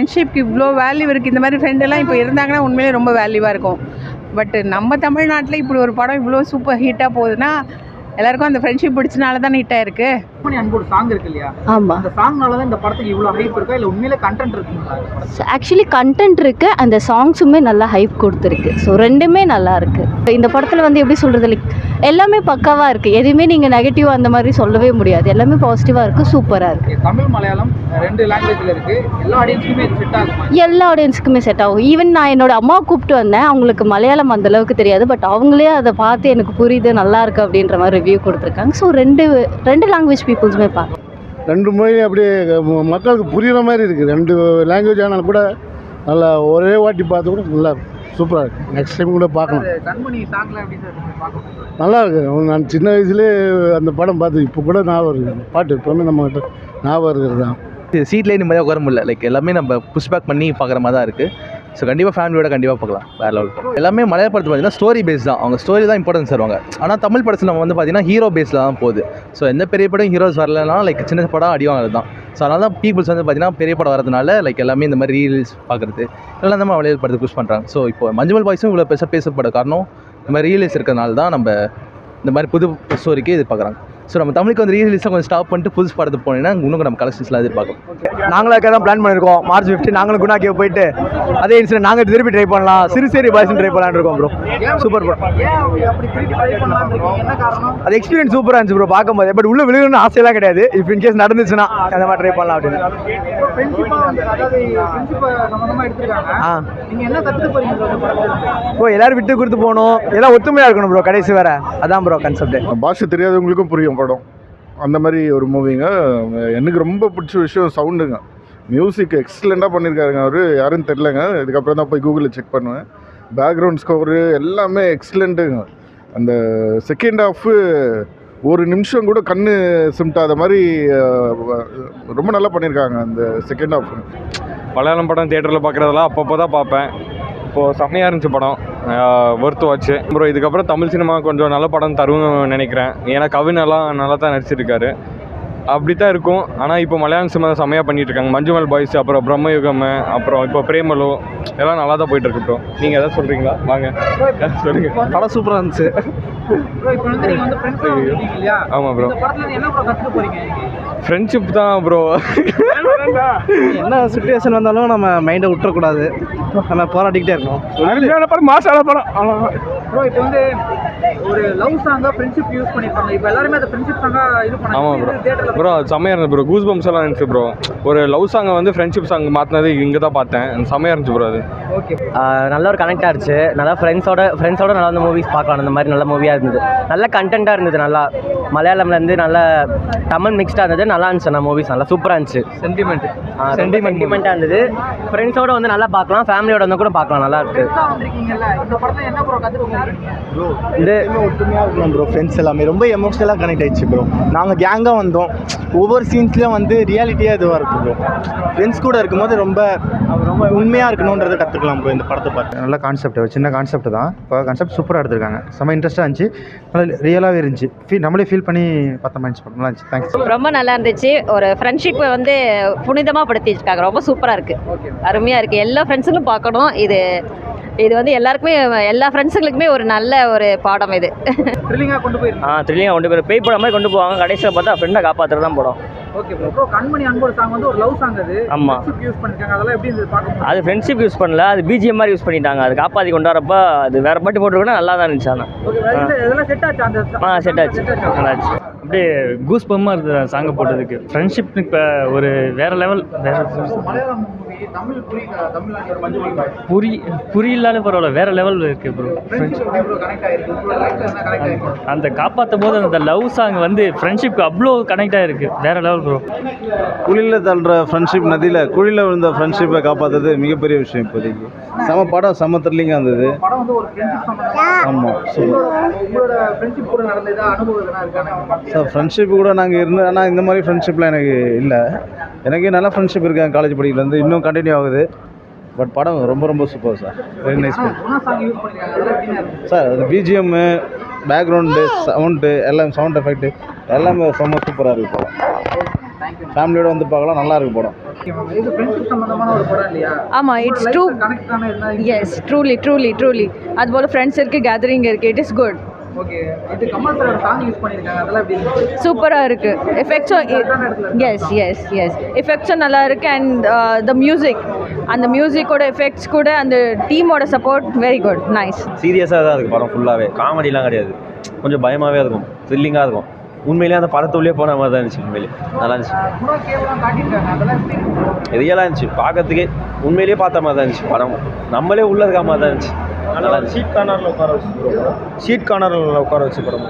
ஃப்ரெண்ட்ஷிப்க்கு இவ்வளோ வேல்யூ இருக்குது. இந்த மாதிரி ஃப்ரெண்டெல்லாம் இப்போ இருந்தாங்கன்னா உண்மையிலே ரொம்ப வேல்யூவாக இருக்கும். பட் நம்ம தமிழ்நாட்டில் இப்படி ஒரு படம் இவ்வளோ சூப்பர் ஹிட்டாக போகுதுன்னா எல்லாருக்கும் அந்த ஃப்ரெண்ட்ஷிப் பிடிச்சனால தான் ஹிட்டாக இருக்குது. அன்போட சாங் இருக்கு இல்லையா? ஆமாம், அந்த சாங்னால தான் இந்த படத்துக்கு இவ்வளோ ஹைப் இருக்கா இல்லை உண்மையிலே கண்டென்ட் இருக்குங்களா? ஆக்சுவலி கண்டென்ட் இருக்குது, அந்த சாங்ஸுமே நல்லா ஹைப் கொடுத்துருக்கு. ஸோ ரெண்டுமே நல்லா இருக்குது. இந்த படத்தில் வந்து எப்படி சொல்கிறது, லைக் எல்லாமே பக்காவாக இருக்குது. எதுவுமே நீங்கள் நெகட்டிவாக அந்த மாதிரி சொல்லவே முடியாது. எல்லாமே பாசிட்டிவாக இருக்குது, சூப்பராக இருக்குது. தமிழ் மலையாளம் 2 லாங்குவேஜில் இருக்குது. எல்லா ஆடியன்ஸுக்குமே இது செட் ஆகும். எல்லா ஆடியன்ஸுக்குமே செட் ஆகும். ஈவன் நான் என்னோட அம்மாவை கூப்பிட்டு வந்தேன், அவங்களுக்கு மலையாளம் அந்தளவுக்கு தெரியாது. பட் அவங்களே அதை பார்த்து எனக்கு புரியுது, நல்லா இருக்குது அப்படின்ற மாதிரி ரிவ்யூ கொடுத்துருக்காங்க. ஸோ ரெண்டு லாங்குவேஜ் பீப்புள்ஸுமே பார்க்கலாம். 2 மொழியும் அப்படியே மக்களுக்கு புரிகிற மாதிரி இருக்குது. 2 லாங்குவேஜ் ஆனாலும் கூட நல்லா ஒரே வாட்டி பார்த்து கூட நல்லா சூப்பராக இருக்குது. நெக்ஸ்ட் டைம் கூட பார்க்கலாம். கண்மணி சாங்லாம் எப்படி சார் பார்க்க நல்லா இருக்குது. நான் சின்ன வயசுலேயே அந்த படம் பார்த்து இப்போ கூட ஞாபகம் இருக்குது. அந்த பாட்டு எப்போவுமே நம்மகிட்ட ஞாபகம் இருக்கிறது தான். சீட்லேயே நிம்மதியாக உட்கார முடியல. லைக் எல்லாமே நம்ம புஷ் பேக் பண்ணி பார்க்குற மாதிரி தான் இருக்குது. ஸோ கண்டிப்பாக ஃபேமிலியோட கண்டிப்பாக பார்க்கலாம். வேறு லெவல். எல்லாமே மலையாள படத்தில் பார்த்தீங்கன்னா ஸ்டோரி பேஸ் தான். அவங்க ஸ்டோரி தான் இம்பார்ட்டன்ஸ் தருவாங்க. ஆனால் தமிழ் படத்தில் நம்ம வந்து பார்த்தீங்கன்னா ஹீரோ பேஸில் தான் போகுது. ஸோ எந்த பெரிய படம் ஹீரோஸ் வரலனா லைக் சின்ன படம் அடிவாங்கிறது தான். ஸோ அதனால தான் பீப்புள்ஸ் வந்து பார்த்தீங்கன்னா பெரிய படம் வரதுனால லைக் எல்லாமே இந்த மாதிரி ரீல்ஸ் பார்க்குறது எல்லாம் இந்த மாதிரி மலையாள படத்தை புஷ் பண்ணுறாங்க. ஸோ இப்போ மஞ்சுமல் பாய்ஸும் இவ்வளோ பெருசாக பேசப்பட காரணம் இந்த மாதிரி ரீல்ஸ் இருக்கிறதுனால தான் நம்ம இந்த மாதிரி புது ஸ்டோரிக்கு எதிர்பார்க்குறாங்க. ஸோ நம்ம தமிழுக்கு வந்து ரீலீஸாக கொஞ்சம் ஸ்டாப் பண்ணிட்டு புதுசு படத்துக்கு போனீங்கன்னா இன்னும் நம்ம கலெக்ஷன்ஸ்லாம் எதிர்பார்க்கலாம். நாங்களும் தான் பிளான் பண்ணியிருக்கோம். மார்ச் 15 நாங்களும் குணாக்கிய போயிட்டு அதே இன்சிடென்ட் நாங்கள் திருப்பி ட்ரை பண்ணலாம். சிறுசேரி பாய்ஸ் ட்ரை பண்ணலான்னு இருக்கோம் ப்ரோ. Super bro. அது எக்ஸ்பீரியன்ஸ் சூப்பராக இருந்துச்சு ப்ரோ பார்க்கும்போது. பட் உள்ள விழுகணும்னு ஆசையெல்லாம் கிடையாது. இப்போ இன்கேஸ் நடந்துச்சுன்னா அந்த மாதிரி ட்ரை பண்ணலாம் அப்படின்னு. ப்ரோ எல்லாரும் விட்டு கொடுத்து போகணும், எல்லாம் ஒத்துமையாக இருக்கணும் ப்ரோ. கடைசி வேற அதான் ப்ரோ கான்செப்ட். பாஷை தெரியாதவங்களுக்கும் புரியும் படம். அந்த மாதிரி ஒரு மூவிங்க. எனக்கு ரொம்ப பிடிச்ச விஷயம் சவுண்டுங்க. மியூசிக் எக்ஸலண்ட்டாக பண்ணியிருக்காருங்க. அவர் யாருன்னு தெரிலங்க. இதுக்கப்புறம் தான் போய் கூகுளில் செக் பண்ணுவேன். பேக்ரவுண்ட் ஸ்கோரு எல்லாமே எக்ஸலண்ட்டுங்க. அந்த செகண்ட் ஹாஃபு ஒரு நிமிஷம் கூட கண்ணு சிமிட்டாத மாதிரி ரொம்ப நல்லா பண்ணியிருக்காங்க அந்த செகண்ட் ஹாஃப். மலையாளம் படம் தியேட்டரில் பார்க்குறதெல்லாம் அப்பப்போ தான் பார்ப்பேன். இப்போது செம்மையாக இருந்துச்சு படம். Worth watch bro. இதுக்கப்புறம் தமிழ் சினிமா கொஞ்சம் நல்ல படம் தரும்னு நினைக்கிறேன். ஏன்னா கவின் எல்லாம் நல்லா தான் நடிச்சிருக்காரு. அப்படி தான் இருக்கும். ஆனால் இப்போ மலையாளம் சினிமா செம்மையாக பண்ணிகிட்ருக்காங்க. மஞ்சுமல் பாய்ஸ், அப்புறம் பிரம்மயுகம், அப்புறம் இப்போ பிரேமலு எல்லாம் நல்லா தான் போயிட்டுருக்கு ப்ரோ. நீங்கள் எதாவது சொல்கிறீங்களா? வாங்க சொல்லுங்கள். படம் சூப்பராக இருந்துச்சு. ஆமாம் ப்ரோ. ஃப்ரெண்ட்ஷிப் தான் ப்ரோ. என்ன சுச்சுவேஷன் வந்தாலும் நம்ம மைண்டை விட்டுறக்கூடாது. நம்ம போராடிக்கிட்டே இருக்கணும். மாசான படம் ப்ரோ. இப்போ வந்து ஒரு லவ் சாங்காக ஃப்ரெண்ட்ஷிப் யூஸ் பண்ணியிருப்பாங்க. இப்போ எல்லாருமே அதை ஃப்ரெண்ட்ஷிப் சாங்காக இது பண்ணாங்க. ஆமாம் ப்ரோ. ப்ரோ அது செம்மையாக இருந்துச்சு ப்ரோ. கூஸ் பம்ஸ் எல்லாம் இருந்துச்சு ப்ரோ. ஒரு லவ் சாங்கை வந்து ஃப்ரெண்ட்ஷிப் சாங் மாற்றினது இங்கே தான் பார்த்தேன். செம்மையாக இருந்துச்சு ப்ரோ. அது ஓகே. நல்ல ஒரு கனெக்ட் ஆகிடுச்சு. நல்லா ஃப்ரெண்ட்ஸோட நல்லா வந்து மூவிஸ் பார்க்கலாம். அந்த மாதிரி நல்ல மூவியாக இருந்தது. நல்ல கண்டென்ட்டாக இருந்தது. நல்லா மலையாளம்லேருந்து நல்ல தமிழ் மிக்ஸ்டாக இருந்தது. நல்லா இருந்துச்சு. அந்த மூவிஸ் நல்லா சூப்பராக இருந்துச்சு. சென்டிமெண்ட்டாக இருந்தது. ஃப்ரெண்ட்ஸோட வந்து நல்லா பார்க்கலாம். ஃபேமிலியோட வந்து கூட பார்க்கலாம். நல்லா இருக்குது. இது ஒற்றுமையாக இருக்கணும் ப்ரோ. ஃப்ரெண்ட்ஸ் எல்லாமே ரொம்ப எமோஷ்னலாக கனெக்ட் ஆகிடுச்சு ப்ரோ. நாங்கள் கேங்காக வந்தோம். ஒவ்வொரு சீன்ஸ்லேயும் வந்து ரியாலிட்டியாக இதுவாக இருக்கும் ப்ரோ. ஃப்ரெண்ட்ஸ் கூட இருக்கும்போது ரொம்ப உண்மையாக இருக்கணுன்றதை கற்றுக்கலாம் ப்ரோ இந்த படத்தை பார்த்து. நல்ல கான்செப்ட், சின்ன கான்செப்ட் தான். இப்போ கான்செப்ட் சூப்பராக எடுத்திருக்காங்க. செம்ம இன்ட்ரெஸ்ட்டாக இருந்துச்சு. நல்லா ரியலாகவே இருந்துச்சு. நம்மளே ஃபீல் பண்ணி பார்த்த மாதிரி நல்லா இருந்துச்சு. தேங்க்ஸ். ரொம்ப நல்லா இருந்துச்சு. ஒரு ஃப்ரெண்ட்ஷிப்பை வந்து புனிதமாக படுத்திருக்காங்க. ரொம்ப சூப்பராக இருக்குது, அருமையாக இருக்குது. எல்லா ஃப்ரெண்ட்ஸுங்களும் பார்க்கணும். இது வந்து எல்லாருக்குமே, எல்லா ஃப்ரெண்ட்ஸுங்களுக்குமே ஒரு நல்ல ஒரு பாடம். இது த்ரில்லிங்காக கொண்டு போய் பேய் படம் மாதிரி கொண்டு போவாங்க. கடைசியில் பார்த்தா ஃப்ரெண்டை காப்பாற்றுறது தான் படம். Okay bro. கண்மணி அன்போட சாங் வந்து ஒரு லவ் சாங். அது ஆமாம் யூஸ் பண்ணிருக்காங்க. அதெல்லாம் எப்படி இருந்தது பார்க்க? அது ஃப்ரெண்ட்ஷிப் யூஸ் பண்ணல, அது பிஜிஎம் மாதிரி யூஸ் பண்ணிட்டாங்க. அது காப்பாற்றி கொண்டு வரப்போ அது வேறு பாட்டு போட்டுருக்கோன்னா நல்லா தான் இருந்துச்சு. ஆனால் இதெல்லாம் செட் ஆச்சு. அந்த செட் ஆச்சு, நல்லா ஆச்சு. அப்படியே கூஸ் பம்மாக இருக்குது சாங்கை போட்டதுக்கு. ஃப்ரெண்ட்ஷிப் இப்போ ஒரு வேறு லெவல். மலையாளம் மூவி தமிழ் புரியலாலும் பரவாயில்ல, வேறு லெவல் இருக்குது ப்ரோ. அந்த காப்பாற்றும் போது அந்த லவ் சாங் வந்து ஃப்ரெண்ட்ஷிப்க்கு அவ்வளோ கனெக்ட் ஆகிருக்கு. வேறு லெவல் ப்ரோ. குழியில் தள்ளுற ஃப்ரெண்ட்ஷிப் நதியில் குழியில் விழுந்த ஃப்ரெண்ட்ஷிப்பை காப்பாற்றுறது மிகப்பெரிய விஷயம். இப்போதைக்கு செம படம், செம த்ரில்லிங்காக இருந்தது. ஆமாம் சார். ஃப்ரெண்ட்ஷிப் கூட நாங்கள் இருந்தோம். ஆனால் இந்த மாதிரி ஃப்ரெண்ட்ஷிப்லாம் எனக்கு இல்லை. எனக்கு நல்ல ஃப்ரெண்ட்ஷிப் இருக்காங்க காலேஜ் படிக்கிறதுலேருந்து. இன்னும் கண்டினியூ ஆகுது. பட் படம் ரொம்ப ரொம்ப super sir. Very nice sir. அது பிஜிஎம்மு, பேக்ரவுண்டு, சவுண்டு எல்லாம், சவுண்ட் எஃபெக்ட்டு எல்லாமே ரொம்ப சூப்பராக இருக்குது படம். ஃபேமிலியோட வந்து பார்க்கலாம், நல்லா இருக்கு படம். இது ஃப்ரெண்ட்ஷிப் சம்பந்தமான ஒரு படம் இல்லையா? ஆமாம், இட்ஸ் ட்ரூ. கனெக்ட் ஆன என்ன? எஸ், ட்ரூலி அதுபோல் ஃப்ரெண்ட்ஸ் இருக்குது, கேதரிங் இருக்குது, இட் இஸ் குட். ஓகே, இது கமல் சார் சாங் யூஸ் பண்ணியிருக்காங்க, அதெல்லாம் எப்படி இருக்கு? சூப்பராக இருக்குது. எஃபெக்ட்ஸும் எஸ் எஃபெக்ட்ஸும் நல்லா இருக்குது. அண்ட் த மியூசிக், அந்த மியூசிக்கோட எஃபெக்ட்ஸ் கூட அந்த டீமோட சப்போர்ட் வெரி குட், நைஸ். சீரியஸாக தான் இருக்குது படம் ஃபுல்லாகவே, காமெடிலாம் கிடையாது. கொஞ்சம் பயமாகவே இருக்கும், த்ரில்லிங்காக இருக்கும். உண்மையிலேயே அந்த படத்துள்ளே போன மாதிரி தான் இருந்துச்சு. உண்மையிலே நல்லா இருந்துச்சு, ரியலாக இருந்துச்சு, பார்க்கறதுக்கே உண்மையிலேயே பார்த்த மாதிரி தான் இருந்துச்சு படம். நம்மளே உள்ளே இருக்க மாதிரி தான் இருந்துச்சு. நல்லா ஷீட் கார்னரில் உட்கார வச்சு படம்.